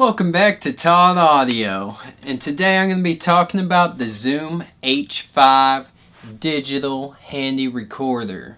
Welcome back to Todd Audio, and today I'm going to be talking about the Zoom H5 digital handy recorder.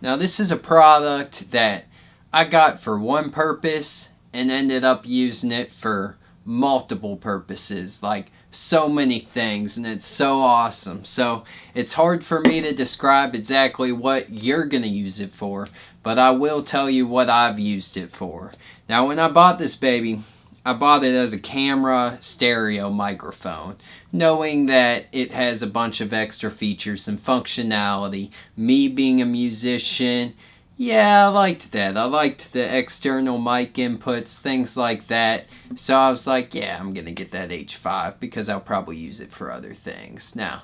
Now this is a product that I got for one purpose and ended up using it for multiple purposes, like so many things, and it's so awesome. So it's hard for me to describe exactly what you're going to use it for, but I will tell you what I've used it for. Now when I bought this baby, I bought it as a camera stereo microphone, knowing that it has a bunch of extra features and functionality. Me being a musician, yeah, I liked that. I liked the external mic inputs, things like that. So I was like, yeah, I'm going to get that H5 because I'll probably use it for other things. Now,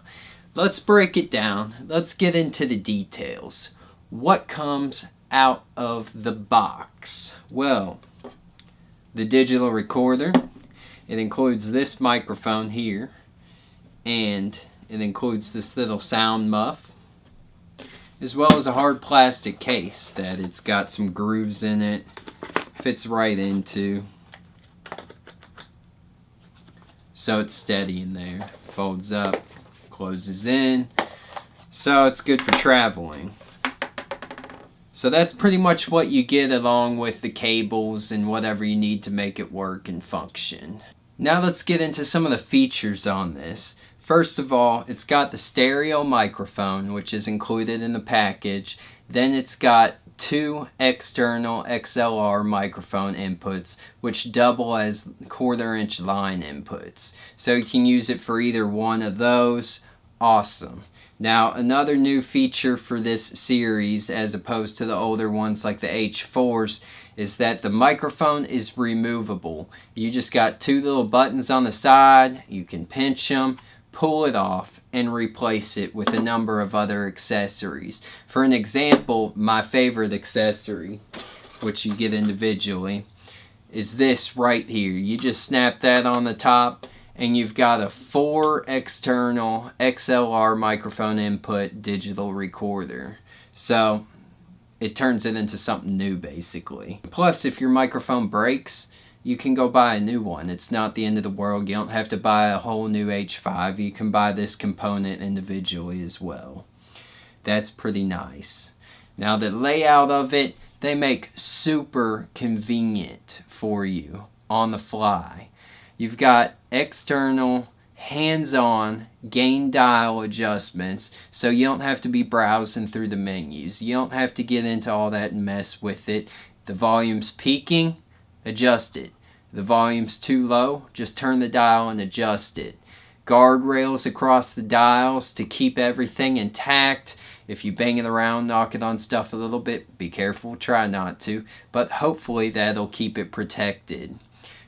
let's break it down. Let's get into the details. What comes out of the box? Well, the digital recorder. It includes this microphone here, and it includes this little sound muff, as well as a hard plastic case that it's got some grooves in it, fits right into, so it's steady in there. Folds up, closes in, so it's good for traveling. So that's pretty much what you get along with the cables and whatever you need to make it work and function. Now let's get into some of the features on this. First of all, it's got the stereo microphone, which is included in the package. Then it's got two external XLR microphone inputs, which double as 1/4-inch line inputs. So you can use it for either one of those. Awesome. Now, another new feature for this series, as opposed to the older ones like the H4s, is that the microphone is removable. You just got two little buttons on the side. You can pinch them, pull it off, and replace it with a number of other accessories. For an example, my favorite accessory, which you get individually, is this right here. You just snap that on the top, and you've got a 4 external XLR microphone input digital recorder. So it turns it into something new basically. Plus, if your microphone breaks, you can go buy a new one. It's not the end of the world. You don't have to buy a whole new H5. You can buy this component individually as well. That's pretty nice. Now the layout of it, they make super convenient for you on the fly. You've got external, hands-on gain dial adjustments, so you don't have to be browsing through the menus. You don't have to get into all that and mess with it. The volume's peaking, adjust it. The volume's too low, just turn the dial and adjust it. Guardrails across the dials to keep everything intact. If you bang it around, knock it on stuff a little bit, be careful, try not to, but hopefully that'll keep it protected.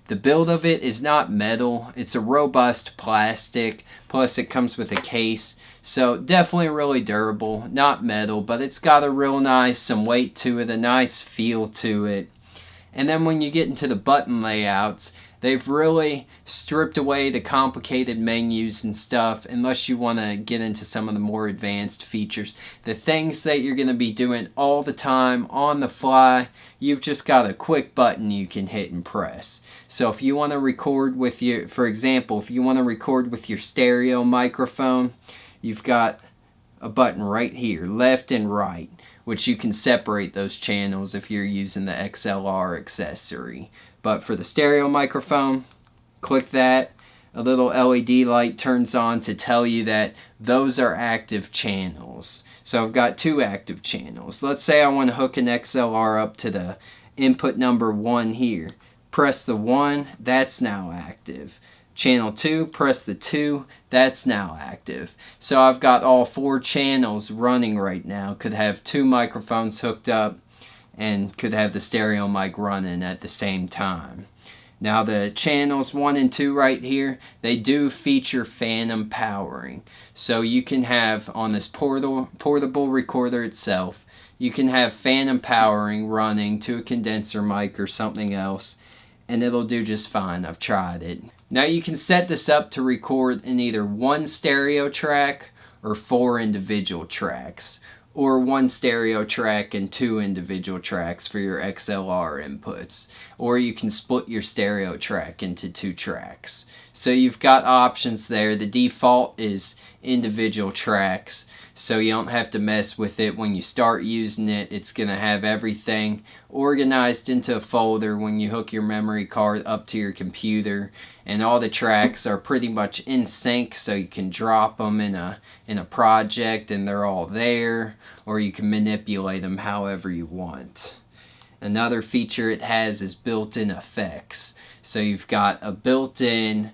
The build of it is not metal, it's a robust plastic, plus it comes with a case, so definitely really durable, not metal, but it's got a real nice, some weight to it, a nice feel to it. And then when you get into the button layouts, they've really stripped away the complicated menus and stuff, unless you want to get into some of the more advanced features. The things that you're going to be doing all the time, on the fly, you've just got a quick button you can hit and press. So if you want to record with your, for example, if you want to record with your stereo microphone, you've got a button right here, left and right, which you can separate those channels if you're using the XLR accessory. But for the stereo microphone, click that. A little LED light turns on to tell you that those are active channels. So I've got two active channels. Let's say I want to hook an XLR up to the input number 1 here. Press the 1, that's now active. Channel 2, press the 2, that's now active. So I've got all 4 channels running right now. Could have 2 microphones hooked up and could have the stereo mic running at the same time. Now the channels 1 and 2 right here, they do feature phantom powering. So you can have on this portable recorder itself, you can have phantom powering running to a condenser mic or something else, and it'll do just fine. I've tried it. Now you can set this up to record in either one stereo track or 4 individual tracks, or one stereo track and two individual tracks for your XLR inputs. Or you can split your stereo track into two tracks. So you've got options there. The default is individual tracks, so you don't have to mess with it when you start using it. It's going to have everything organized into a folder when you hook your memory card up to your computer, and all the tracks are pretty much in sync, so you can drop them in a project and they're all there, or you can manipulate them however you want. Another feature it has is built-in effects. So you've got a built-in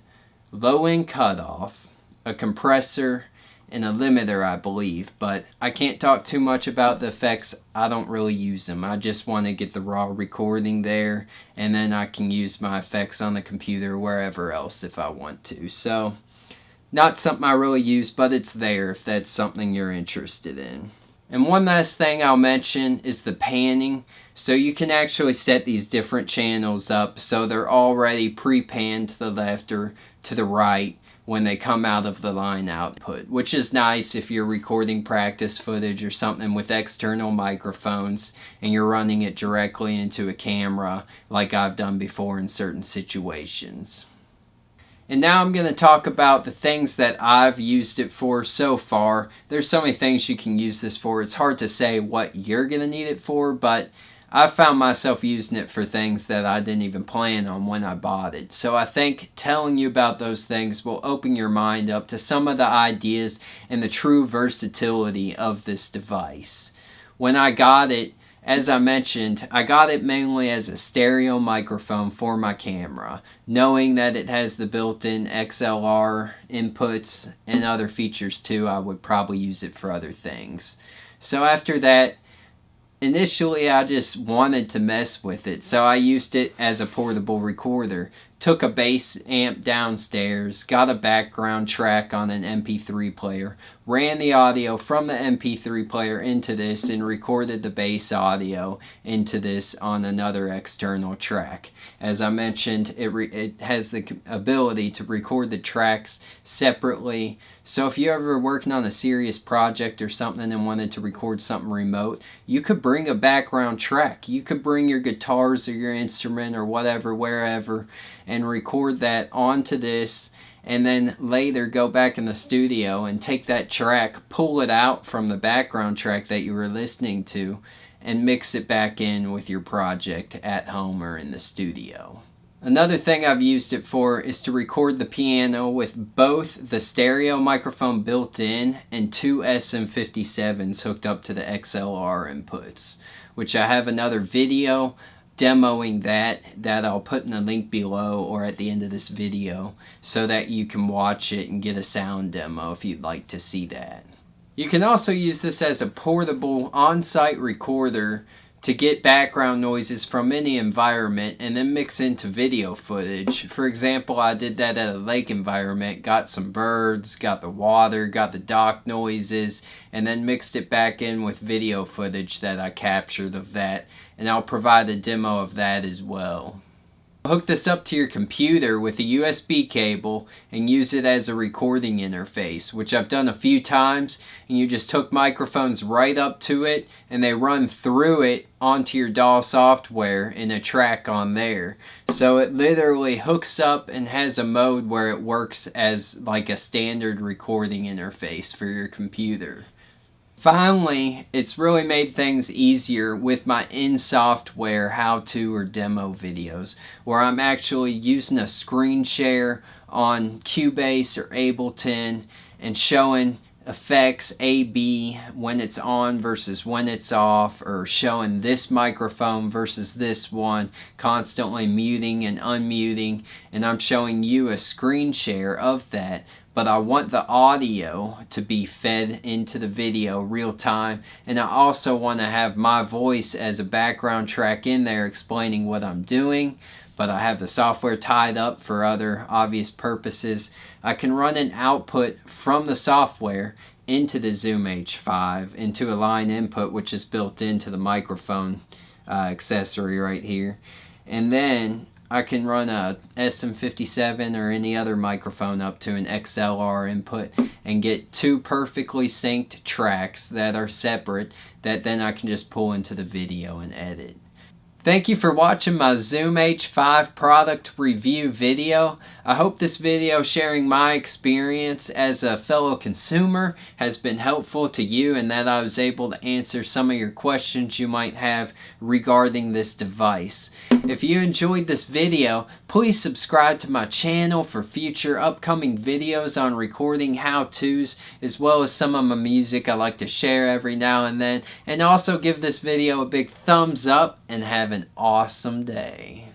low-end cutoff, a compressor, and a limiter, I believe, but I can't talk too much about the effects. I don't really use them. I just want to get the raw recording there, and then I can use my effects on the computer or wherever else if I want to. So, not something I really use, but it's there if that's something you're interested in. And one last thing I'll mention is the panning. So you can actually set these different channels up so they're already pre-panned to the left or to the right when they come out of the line output, which is nice if you're recording practice footage or something with external microphones and you're running it directly into a camera like I've done before in certain situations. And now I'm going to talk about the things that I've used it for so far. There's so many things you can use this for. It's hard to say what you're going to need it for, but I found myself using it for things that I didn't even plan on when I bought it. So I think telling you about those things will open your mind up to some of the ideas and the true versatility of this device. When I got it, as I mentioned, I got it mainly as a stereo microphone for my camera, knowing that it has the built-in XLR inputs and other features too. I would probably use it for other things. So after that, initially I just wanted to mess with it, so I used it as a portable recorder. Took a bass amp downstairs, got a background track on an MP3 player, ran the audio from the MP3 player into this, and recorded the bass audio into this on another external track. As I mentioned, it has the ability to record the tracks separately. So if you're ever working on a serious project or something and wanted to record something remote, you could bring a background track. You could bring your guitars or your instrument or whatever, wherever, and record that onto this, and then later go back in the studio and take that track, pull it out from the background track that you were listening to, and mix it back in with your project at home or in the studio. Another thing I've used it for is to record the piano with both the stereo microphone built in and two SM57s hooked up to the XLR inputs, which I have another video demoing that I'll put in the link below or at the end of this video so that you can watch it and get a sound demo if you'd like to see that. You can also use this as a portable on-site recorder to get background noises from any environment and then mix into video footage. For example, I did that at a lake environment, got some birds, got the water, got the dock noises, and then mixed it back in with video footage that I captured of that, and I'll provide a demo of that as well. Hook this up to your computer with a USB cable and use it as a recording interface, which I've done a few times, and you just hook microphones right up to it and they run through it onto your DAW software in a track on there. So it literally hooks up and has a mode where it works as like a standard recording interface for your computer. Finally, it's really made things easier with my in-software how-to or demo videos, where I'm actually using a screen share on Cubase or Ableton and showing effects A/B when it's on versus when it's off, or showing this microphone versus this one, constantly muting and unmuting, and I'm showing you a screen share of that. But I want the audio to be fed into the video real time, and I also want to have my voice as a background track in there explaining what I'm doing, but I have the software tied up for other obvious purposes. I can run an output from the software into the Zoom H5 into a line input, which is built into the microphone accessory right here, and then I can run a SM57 or any other microphone up to an XLR input and get two perfectly synced tracks that are separate that then I can just pull into the video and edit. Thank you for watching my Zoom H5 product review video. I hope this video sharing my experience as a fellow consumer has been helpful to you and that I was able to answer some of your questions you might have regarding this device. If you enjoyed this video, please subscribe to my channel for future upcoming videos on recording how-tos, as well as some of my music I like to share every now and then. And also give this video a big thumbs up and have an awesome day.